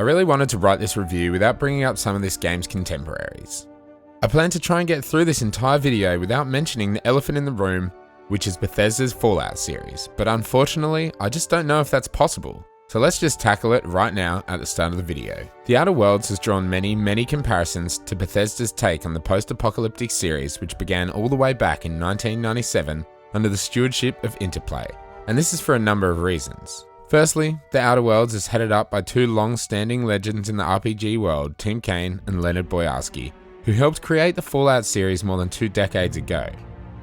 I really wanted to write this review without bringing up some of this game's contemporaries. I plan to try and get through this entire video without mentioning the elephant in the room, which is Bethesda's Fallout series, but unfortunately, I just don't know if that's possible. So let's just tackle it right now at the start of the video. The Outer Worlds has drawn many comparisons to Bethesda's take on the post-apocalyptic series, which began all the way back in 1997 under the stewardship of Interplay, and this is for a number of reasons. Firstly, The Outer Worlds is headed up by two long-standing legends in the RPG world, Tim Kaine and Leonard Boyarsky, who helped create the Fallout series more than 2 decades ago.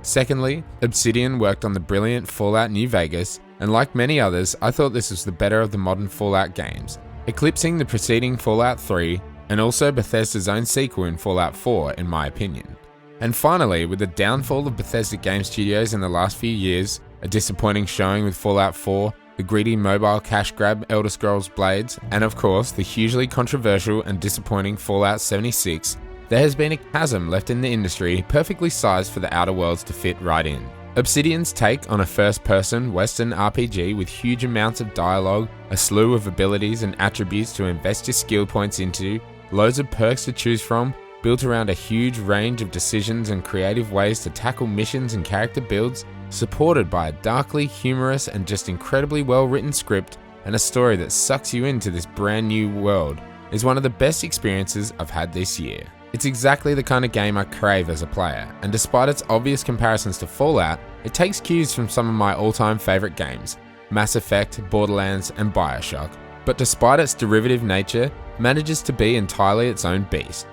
Secondly, Obsidian worked on the brilliant Fallout New Vegas, and like many others, I thought this was the better of the modern Fallout games, eclipsing the preceding Fallout 3 and also Bethesda's own sequel in Fallout 4 in my opinion. And finally, with the downfall of Bethesda game studios in the last few years, a disappointing showing with Fallout 4, the greedy mobile cash grab Elder Scrolls Blades, and of course the hugely controversial and disappointing Fallout 76, there has been a chasm left in the industry perfectly sized for the Outer Worlds to fit right in. Obsidian's take on a first-person Western RPG with huge amounts of dialogue, a slew of abilities and attributes to invest your skill points into, loads of perks to choose from, built around a huge range of decisions and creative ways to tackle missions and character builds, supported by a darkly humorous and just incredibly well-written script and a story that sucks you into this brand new world, is one of the best experiences I've had this year. It's exactly the kind of game I crave as a player, and despite its obvious comparisons to Fallout, it takes cues from some of my all-time favourite games, Mass Effect, Borderlands and Bioshock, but despite its derivative nature, manages to be entirely its own beast.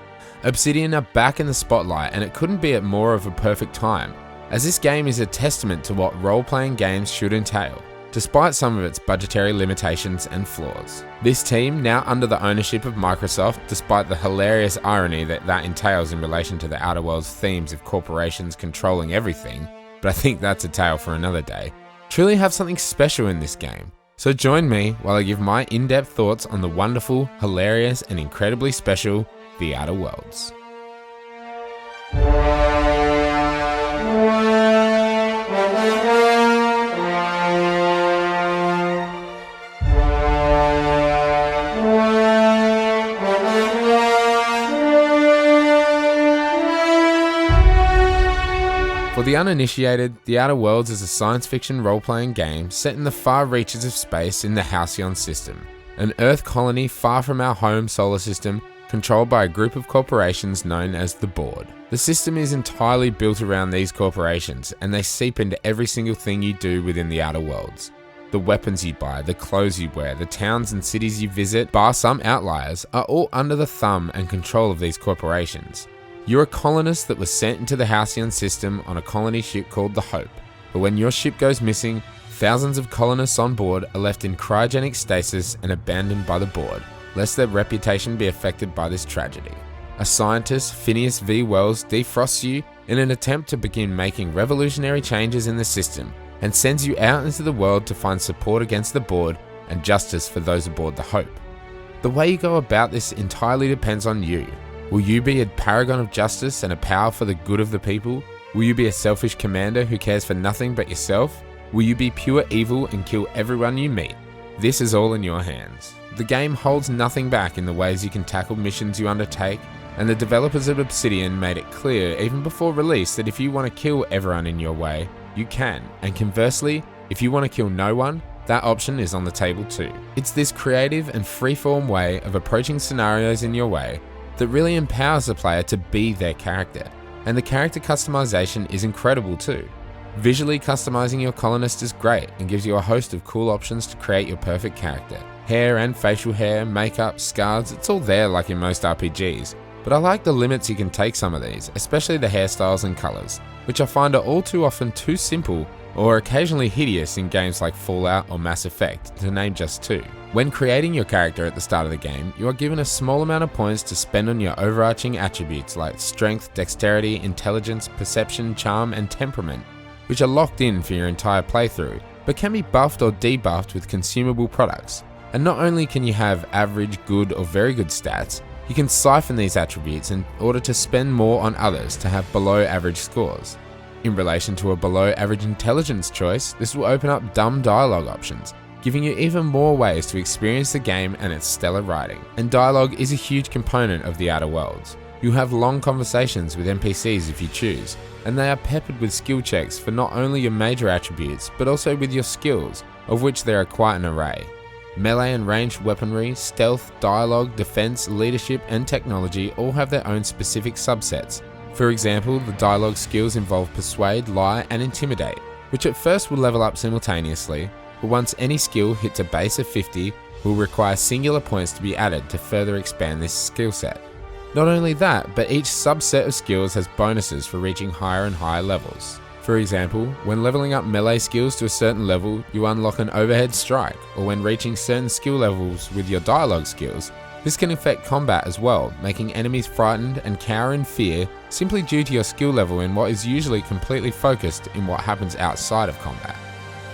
Obsidian are back in the spotlight, and it couldn't be at more of a perfect time, as this game is a testament to what role-playing games should entail, despite some of its budgetary limitations and flaws. This team, now under the ownership of Microsoft, despite the hilarious irony that entails in relation to the Outer Worlds themes of corporations controlling everything, but I think that's a tale for another day, truly have something special in this game. So join me while I give my in-depth thoughts on the wonderful, hilarious and incredibly special The Outer Worlds. For the uninitiated, The Outer Worlds is a science fiction role-playing game set in the far reaches of space in the Halcyon system, an Earth colony far from our home solar system, controlled by a group of corporations known as the Board. The system is entirely built around these corporations, and they seep into every single thing you do within the Outer Worlds. The weapons you buy, the clothes you wear, the towns and cities you visit, bar some outliers, are all under the thumb and control of these corporations. You're a colonist that was sent into the Halcyon system on a colony ship called the Hope, but when your ship goes missing, thousands of colonists on board are left in cryogenic stasis and abandoned by the Board, lest their reputation be affected by this tragedy. A scientist, Phineas V. Wells, defrosts you in an attempt to begin making revolutionary changes in the system, and sends you out into the world to find support against the Board and justice for those aboard the Hope. The way you go about this entirely depends on you. Will you be a paragon of justice and a power for the good of the people? Will you be a selfish commander who cares for nothing but yourself? Will you be pure evil and kill everyone you meet? This is all in your hands. The game holds nothing back in the ways you can tackle missions you undertake, and the developers of Obsidian made it clear even before release that if you want to kill everyone in your way, you can, and conversely, if you want to kill no one, that option is on the table too. It's this creative and freeform way of approaching scenarios in your way that really empowers the player to be their character, and the character customization is incredible too. Visually customizing your colonist is great and gives you a host of cool options to create your perfect character. Hair and facial hair, makeup, scars, it's all there like in most RPGs, but I like the limits you can take some of these, especially the hairstyles and colours, which I find are all too often too simple or occasionally hideous in games like Fallout or Mass Effect, to name just two. When creating your character at the start of the game, you are given a small amount of points to spend on your overarching attributes like strength, dexterity, intelligence, perception, charm, and temperament, which are locked in for your entire playthrough, but can be buffed or debuffed with consumable products. And not only can you have average, good, or very good stats, you can siphon these attributes in order to spend more on others to have below average scores. In relation to a below average intelligence choice, this will open up dumb dialogue options, giving you even more ways to experience the game and its stellar writing. And dialogue is a huge component of the Outer Worlds. You'll have long conversations with NPCs if you choose, and they are peppered with skill checks for not only your major attributes, but also with your skills, of which there are quite an array. Melee and ranged weaponry, stealth, dialogue, defense, leadership, and technology all have their own specific subsets. For example, the dialogue skills involve Persuade, Lie, and Intimidate, which at first will level up simultaneously, but once any skill hits a base of 50, will require singular points to be added to further expand this skill set. Not only that, but each subset of skills has bonuses for reaching higher and higher levels. For example, when leveling up melee skills to a certain level, you unlock an overhead strike, or when reaching certain skill levels with your dialogue skills, this can affect combat as well, making enemies frightened and cower in fear simply due to your skill level in what is usually completely focused in what happens outside of combat.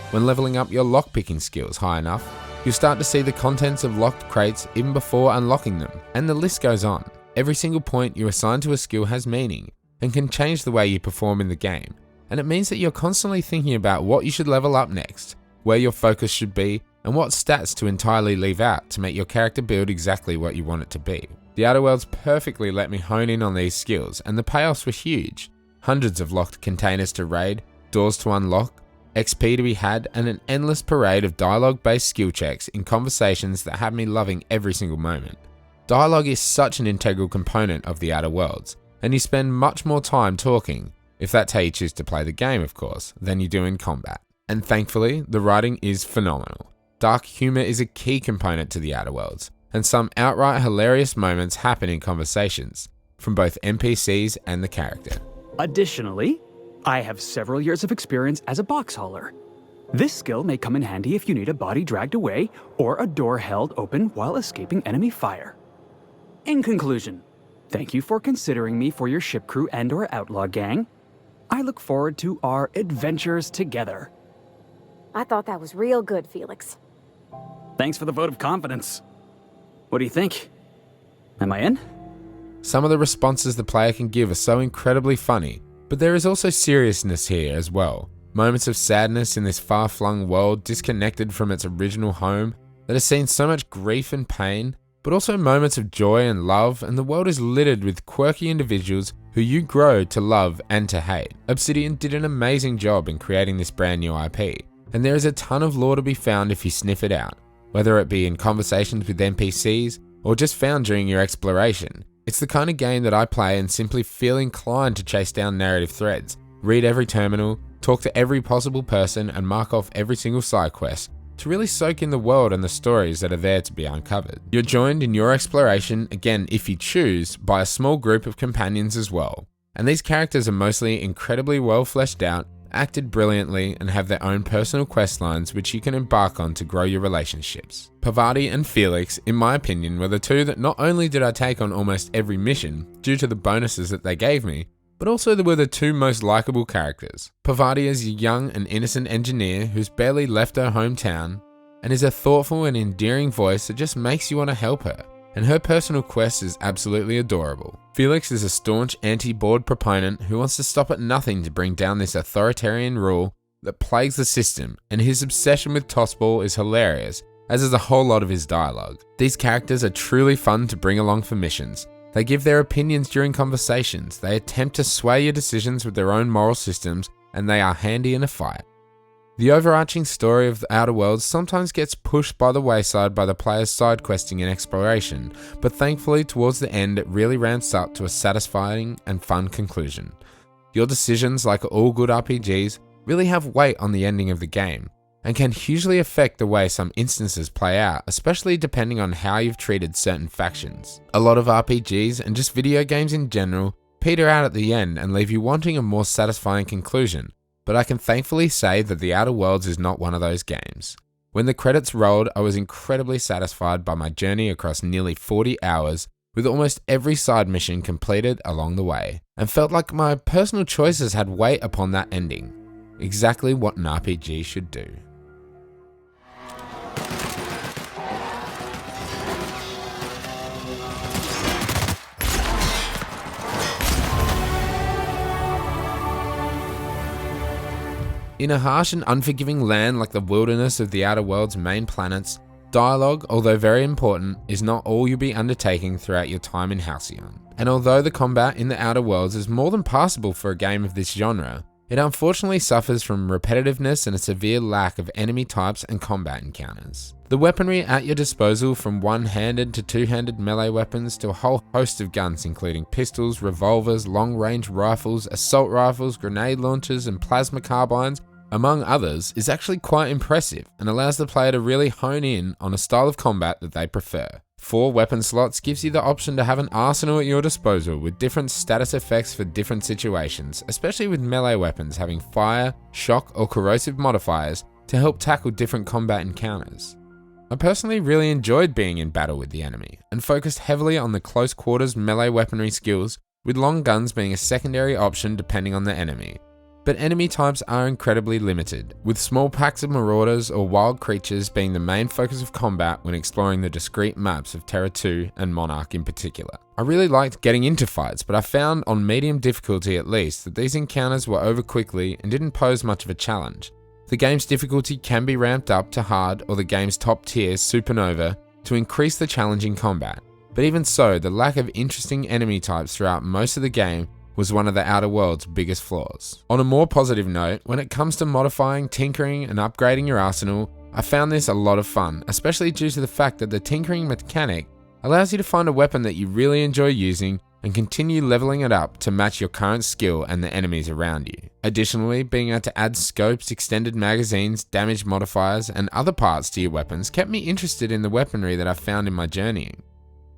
When leveling up your lockpicking skills high enough, you'll start to see the contents of locked crates even before unlocking them, and the list goes on. Every single point you assign to a skill has meaning, and can change the way you perform in the game, and it means that you're constantly thinking about what you should level up next, where your focus should be, and what stats to entirely leave out to make your character build exactly what you want it to be. The Outer Worlds perfectly let me hone in on these skills, and the payoffs were huge. Hundreds of locked containers to raid, doors to unlock, XP to be had, and an endless parade of dialogue-based skill checks in conversations that had me loving every single moment. Dialogue is such an integral component of the Outer Worlds, and you spend much more time talking, if that's how you choose to play the game of course, than you do in combat. And thankfully, the writing is phenomenal. Dark humour is a key component to the Outer Worlds, and some outright hilarious moments happen in conversations, from both NPCs and the character. Additionally, I have several years of experience as a box hauler. This skill may come in handy if you need a body dragged away or a door held open while escaping enemy fire. In conclusion, thank you for considering me for your ship crew and/or outlaw gang. I look forward to our adventures together. I thought that was real good, Felix. Thanks for the vote of confidence. What do you think? Am I in? Some of the responses the player can give are so incredibly funny, but there is also seriousness here as well. Moments of sadness in this far-flung world disconnected from its original home that has seen so much grief and pain, but also moments of joy and love, and the world is littered with quirky individuals who you grow to love and to hate. Obsidian did an amazing job in creating this brand new IP, and there is a ton of lore to be found if you sniff it out, whether it be in conversations with NPCs or just found during your exploration. It's the kind of game that I play and simply feel inclined to chase down narrative threads, read every terminal, talk to every possible person, and mark off every single side quest to really soak in the world and the stories that are there to be uncovered. You're joined in your exploration, again if you choose, by a small group of companions as well. And these characters are mostly incredibly well fleshed out, acted brilliantly, and have their own personal quest lines which you can embark on to grow your relationships. Parvati and Felix, in my opinion, were the two that not only did I take on almost every mission due to the bonuses that they gave me, but also they were the two most likable characters. Parvati is a young and innocent engineer who's barely left her hometown, and is a thoughtful and endearing voice that just makes you want to help her, and her personal quest is absolutely adorable. Felix is a staunch anti-board proponent who wants to stop at nothing to bring down this authoritarian rule that plagues the system, and his obsession with Tossball is hilarious, as is a whole lot of his dialogue. These characters are truly fun to bring along for missions. They give their opinions during conversations, they attempt to sway your decisions with their own moral systems, and they are handy in a fight. The overarching story of the Outer Worlds sometimes gets pushed by the wayside by the player's side questing and exploration, but thankfully towards the end it really ramps up to a satisfying and fun conclusion. Your decisions, like all good RPGs, really have weight on the ending of the game, and can hugely affect the way some instances play out, especially depending on how you've treated certain factions. A lot of RPGs, and just video games in general, peter out at the end and leave you wanting a more satisfying conclusion, but I can thankfully say that The Outer Worlds is not one of those games. When the credits rolled, I was incredibly satisfied by my journey across nearly 40 hours, with almost every side mission completed along the way, and felt like my personal choices had weight upon that ending. Exactly what an RPG should do. In a harsh and unforgiving land like the wilderness of the Outer Worlds' main planets, dialogue, although very important, is not all you'll be undertaking throughout your time in Halcyon. And although the combat in the Outer Worlds is more than passable for a game of this genre, it unfortunately suffers from repetitiveness and a severe lack of enemy types and combat encounters. The weaponry at your disposal, from one-handed to two-handed melee weapons to a whole host of guns including pistols, revolvers, long-range rifles, assault rifles, grenade launchers and plasma carbines, among others, is actually quite impressive and allows the player to really hone in on a style of combat that they prefer. 4 weapon slots gives you the option to have an arsenal at your disposal with different status effects for different situations, especially with melee weapons having fire, shock or corrosive modifiers to help tackle different combat encounters. I personally really enjoyed being in battle with the enemy and focused heavily on the close quarters melee weaponry skills, with long guns being a secondary option depending on the enemy. But enemy types are incredibly limited, with small packs of marauders or wild creatures being the main focus of combat when exploring the discrete maps of Terra 2 and Monarch in particular. I really liked getting into fights, but I found on medium difficulty at least that these encounters were over quickly and didn't pose much of a challenge. The game's difficulty can be ramped up to hard or the game's top tier supernova to increase the challenging combat, but even so, the lack of interesting enemy types throughout most of the game was one of the Outer Worlds' biggest flaws. On a more positive note, when it comes to modifying, tinkering and upgrading your arsenal, I found this a lot of fun, especially due to the fact that the tinkering mechanic allows you to find a weapon that you really enjoy using and continue leveling it up to match your current skill and the enemies around you. Additionally, being able to add scopes, extended magazines, damage modifiers and other parts to your weapons kept me interested in the weaponry that I found in my journeying.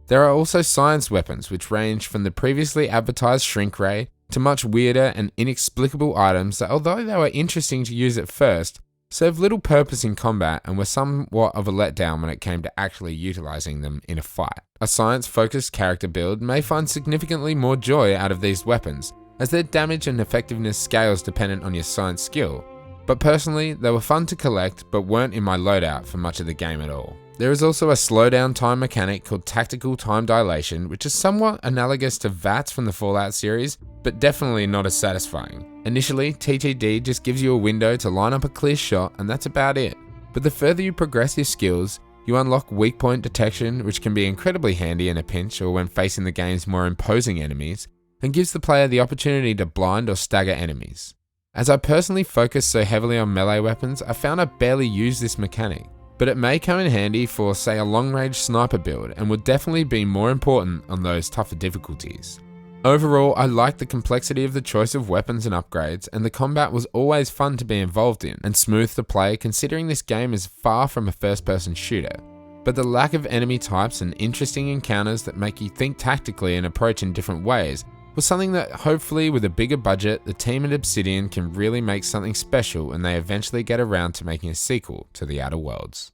There are also science weapons which range from the previously advertised shrink ray to much weirder and inexplicable items that, although they were interesting to use at first, served little purpose in combat and were somewhat of a letdown when it came to actually utilizing them in a fight. A science-focused character build may find significantly more joy out of these weapons, as their damage and effectiveness scales dependent on your science skill, but personally they were fun to collect but weren't in my loadout for much of the game at all. There is also a slowdown time mechanic called Tactical Time Dilation, which is somewhat analogous to VATS from the Fallout series, but definitely not as satisfying. Initially, TTD just gives you a window to line up a clear shot and that's about it. But the further you progress your skills, you unlock weak point detection, which can be incredibly handy in a pinch or when facing the game's more imposing enemies, and gives the player the opportunity to blind or stagger enemies. As I personally focus so heavily on melee weapons, I found I barely use this mechanic, but it may come in handy for, say, a long-range sniper build and would definitely be more important on those tougher difficulties. Overall, I liked the complexity of the choice of weapons and upgrades, and the combat was always fun to be involved in and smooth to play considering this game is far from a first-person shooter. But the lack of enemy types and interesting encounters that make you think tactically and approach in different ways was something that hopefully with a bigger budget, the team at Obsidian can really make something special when they eventually get around to making a sequel to The Outer Worlds.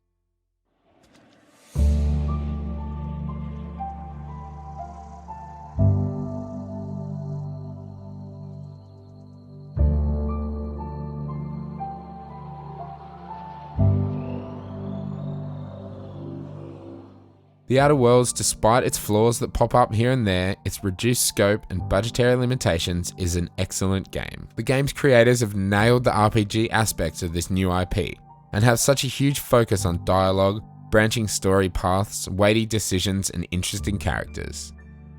The Outer Worlds, despite its flaws that pop up here and there, its reduced scope and budgetary limitations, is an excellent game. The game's creators have nailed the RPG aspects of this new IP, and have such a huge focus on dialogue, branching story paths, weighty decisions, and interesting characters.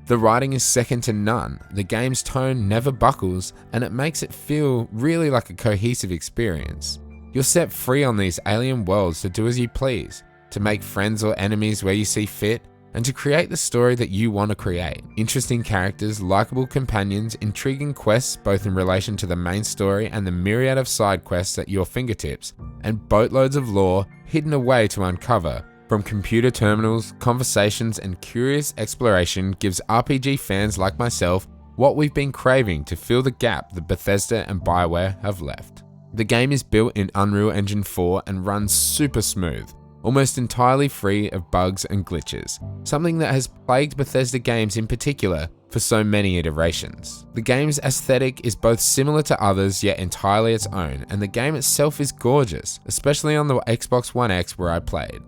The writing is second to none, the game's tone never buckles, and it makes it feel really like a cohesive experience. You're set free on these alien worlds to do as you please, to make friends or enemies where you see fit, and to create the story that you want to create. Interesting characters, likable companions, intriguing quests both in relation to the main story and the myriad of side quests at your fingertips, and boatloads of lore hidden away to uncover. From computer terminals, conversations, and curious exploration gives RPG fans like myself what we've been craving to fill the gap that Bethesda and BioWare have left. The game is built in Unreal Engine 4 and runs super smooth, almost entirely free of bugs and glitches, something that has plagued Bethesda games in particular for so many iterations. The game's aesthetic is both similar to others yet entirely its own, and the game itself is gorgeous, especially on the Xbox One X where I played.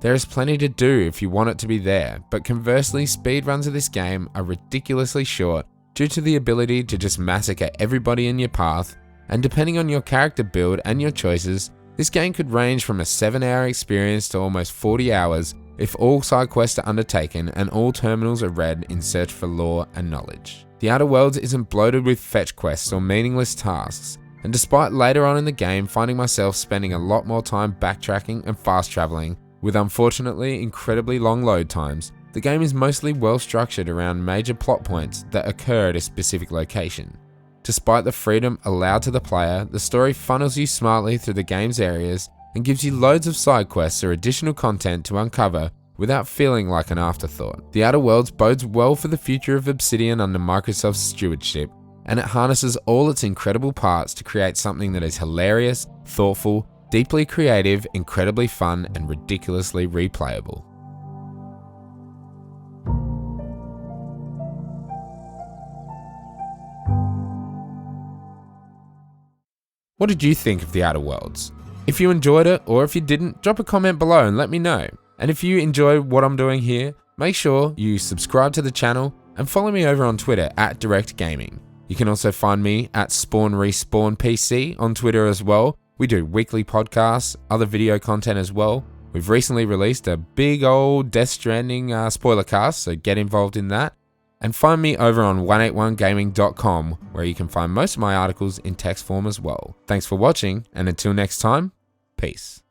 There is plenty to do if you want it to be there, but conversely, speedruns of this game are ridiculously short due to the ability to just massacre everybody in your path, and depending on your character build and your choices, this game could range from a 7-hour experience to almost 40 hours if all side quests are undertaken and all terminals are read in search for lore and knowledge. The Outer Worlds isn't bloated with fetch quests or meaningless tasks, and despite later on in the game finding myself spending a lot more time backtracking and fast traveling, with unfortunately incredibly long load times, the game is mostly well structured around major plot points that occur at a specific location. Despite the freedom allowed to the player, the story funnels you smartly through the game's areas and gives you loads of side quests or additional content to uncover without feeling like an afterthought. The Outer Worlds bodes well for the future of Obsidian under Microsoft's stewardship, and it harnesses all its incredible parts to create something that is hilarious, thoughtful, deeply creative, incredibly fun, and ridiculously replayable. What did you think of The Outer Worlds? If you enjoyed it, or if you didn't, drop a comment below and let me know. And if you enjoy what I'm doing here, make sure you subscribe to the channel and follow me over on Twitter at Direckt Gaming. You can also find me at Spawn Respawn PC on Twitter as well. We do weekly podcasts, other video content as well. We've recently released a big old Death Stranding spoiler cast, so get involved in that. And find me over on 181gaming.com, where you can find most of my articles in text form as well. Thanks for watching, and until next time, peace.